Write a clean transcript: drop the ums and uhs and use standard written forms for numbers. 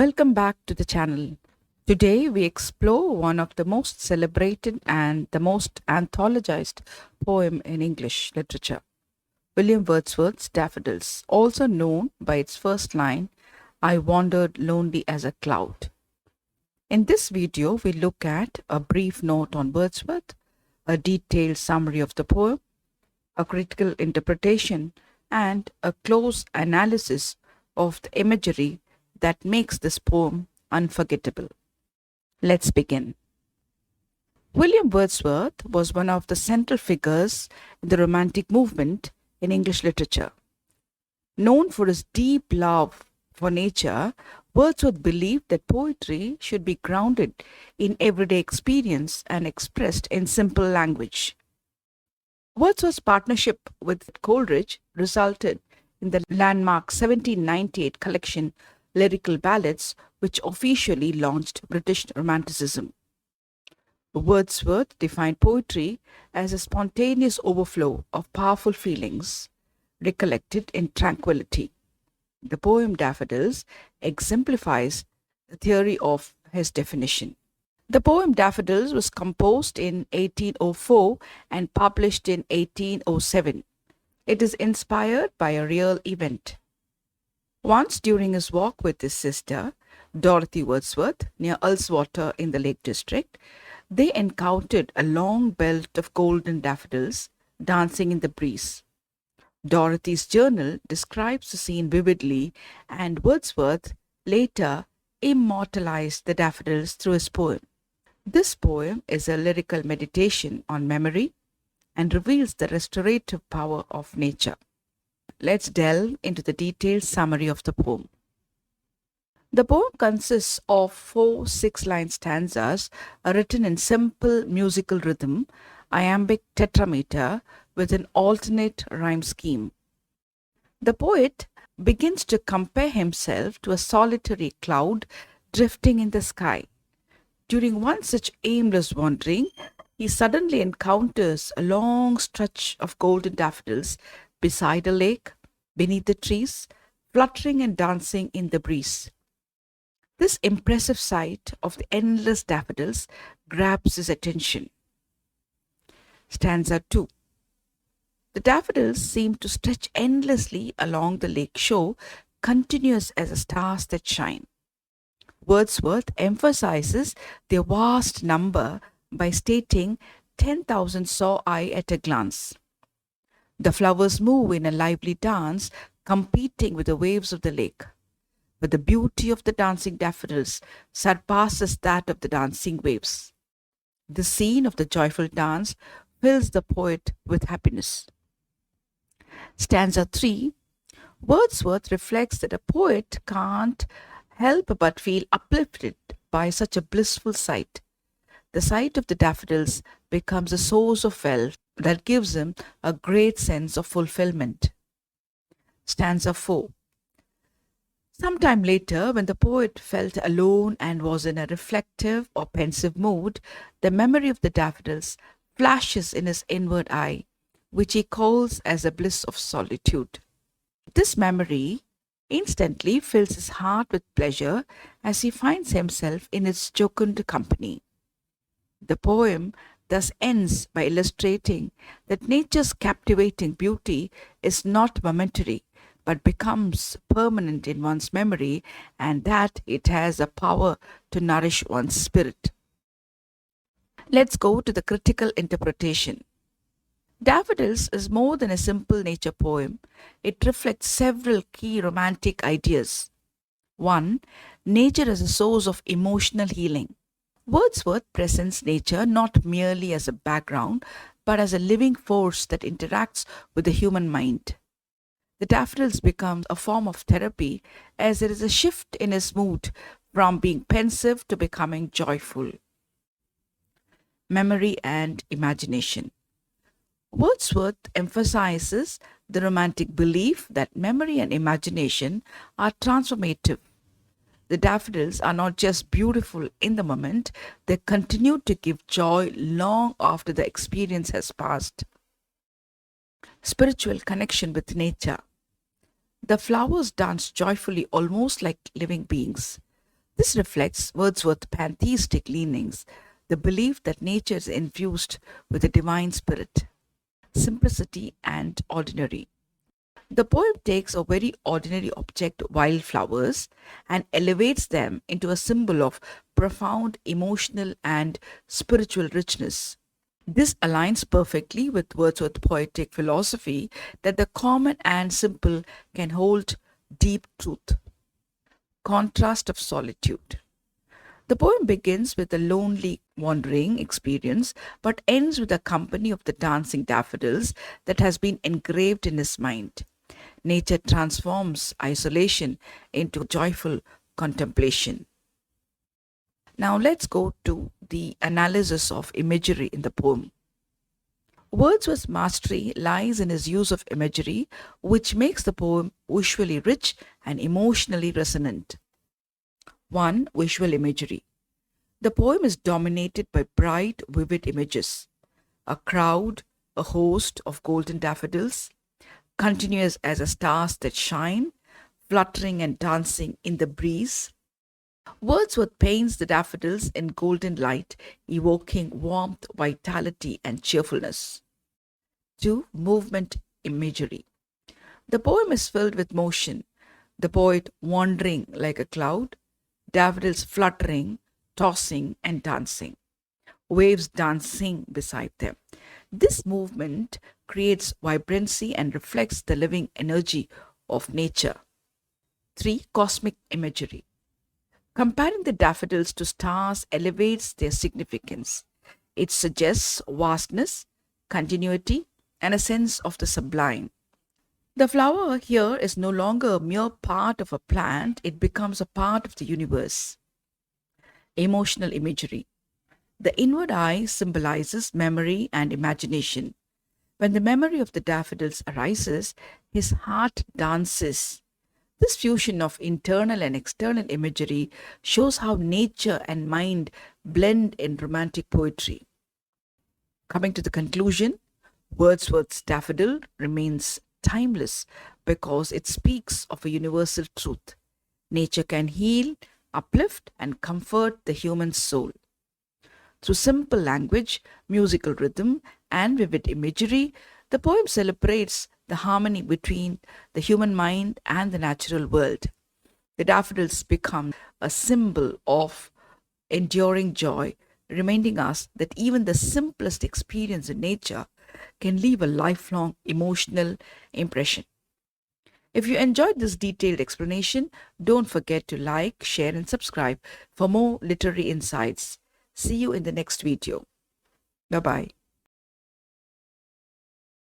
Welcome back to the channel. Today we explore one of the most celebrated and the most anthologized poem in English literature, William Wordsworth's Daffodils, also known by its first line, I wandered lonely as a cloud. In this video, we look at a brief note on Wordsworth, a detailed summary of the poem, a critical interpretation, and a close analysis of the imagery that makes this poem unforgettable. Let's begin. William Wordsworth was one of the central figures in the Romantic movement in English literature. Known for his deep love for nature, Wordsworth believed that poetry should be grounded in everyday experience and expressed in simple language. Wordsworth's partnership with Coleridge resulted in the landmark 1798 collection Lyrical Ballads, which officially launched British Romanticism. Wordsworth defined poetry as a spontaneous overflow of powerful feelings, recollected in tranquility. The poem Daffodils exemplifies the theory of his definition. The poem Daffodils was composed in 1804 and published in 1807. It is inspired by a real event. Once during his walk with his sister, Dorothy Wordsworth, near Ullswater in the Lake District, they encountered a long belt of golden daffodils dancing in the breeze. Dorothy's journal describes the scene vividly, and Wordsworth later immortalized the daffodils through his poem. This poem is a lyrical meditation on memory and reveals the restorative power of nature. Let's delve into the detailed summary of the poem. The poem consists of 4 6-line stanzas written in simple musical rhythm, iambic tetrameter, with an alternate rhyme scheme. The poet begins to compare himself to a solitary cloud drifting in the sky. During one such aimless wandering, he suddenly encounters a long stretch of golden daffodils beside a lake, beneath the trees, fluttering and dancing in the breeze. This impressive sight of the endless daffodils grabs his attention. Stanza 2. The daffodils seem to stretch endlessly along the lake shore, continuous as the stars that shine. Wordsworth emphasizes their vast number by stating 10,000 saw I at a glance. The flowers move in a lively dance, competing with the waves of the lake. But the beauty of the dancing daffodils surpasses that of the dancing waves. The scene of the joyful dance fills the poet with happiness. Stanza 3. Wordsworth reflects that a poet can't help but feel uplifted by such a blissful sight. The sight of the daffodils becomes a source of wealth that gives him a great sense of fulfillment. Stanza 4. Sometime later, when the poet felt alone and was in a reflective or pensive mood, the memory of the daffodils flashes in his inward eye, which he calls as a bliss of solitude. This memory instantly fills his heart with pleasure as he finds himself in its jocund company. The poem thus ends by illustrating that nature's captivating beauty is not momentary, but becomes permanent in one's memory, and that it has a power to nourish one's spirit. Let's go to the critical interpretation. Daffodils is more than a simple nature poem. It reflects several key romantic ideas. 1. Nature as a source of emotional healing. Wordsworth presents nature not merely as a background, but as a living force that interacts with the human mind. The daffodils become a form of therapy as there is a shift in his mood from being pensive to becoming joyful. Memory and imagination. Wordsworth emphasizes the romantic belief that memory and imagination are transformative. The daffodils are not just beautiful in the moment, they continue to give joy long after the experience has passed. Spiritual connection with nature. The flowers dance joyfully, almost like living beings. This reflects Wordsworth's pantheistic leanings, the belief that nature is infused with a divine spirit, simplicity, and ordinary. The poem takes a very ordinary object, wildflowers, and elevates them into a symbol of profound emotional and spiritual richness. This aligns perfectly with Wordsworth's poetic philosophy that the common and simple can hold deep truth. Contrast of solitude. The poem begins with a lonely, wandering experience, but ends with a company of the dancing daffodils that has been engraved in his mind. Nature transforms isolation into joyful contemplation. Now let's go to the analysis of imagery in the poem. Wordsworth's mastery lies in his use of imagery, which makes the poem visually rich and emotionally resonant. 1. Visual imagery. The poem is dominated by bright, vivid images. A crowd, a host of golden daffodils, continuous as the stars that shine, fluttering and dancing in the breeze. Wordsworth paints the daffodils in golden light, evoking warmth, vitality, and cheerfulness. 2. Movement imagery. The poem is filled with motion, the poet wandering like a cloud, daffodils fluttering, tossing, and dancing, waves dancing beside them. This movement creates vibrancy and reflects the living energy of nature. 3. Cosmic imagery. Comparing the daffodils to stars elevates their significance. It suggests vastness, continuity, and a sense of the sublime. The flower here is no longer a mere part of a plant, it becomes a part of the universe. Emotional imagery. The inward eye symbolizes memory and imagination. When the memory of the daffodils arises, his heart dances. This fusion of internal and external imagery shows how nature and mind blend in romantic poetry. Coming to the conclusion, Wordsworth's Daffodil remains timeless because it speaks of a universal truth. Nature can heal, uplift, and comfort the human soul. Through simple language, musical rhythm, and vivid imagery, the poem celebrates the harmony between the human mind and the natural world. The daffodils become a symbol of enduring joy, reminding us that even the simplest experience in nature can leave a lifelong emotional impression. If you enjoyed this detailed explanation, don't forget to like, share, and subscribe for more literary insights. See you in the next video. Bye bye.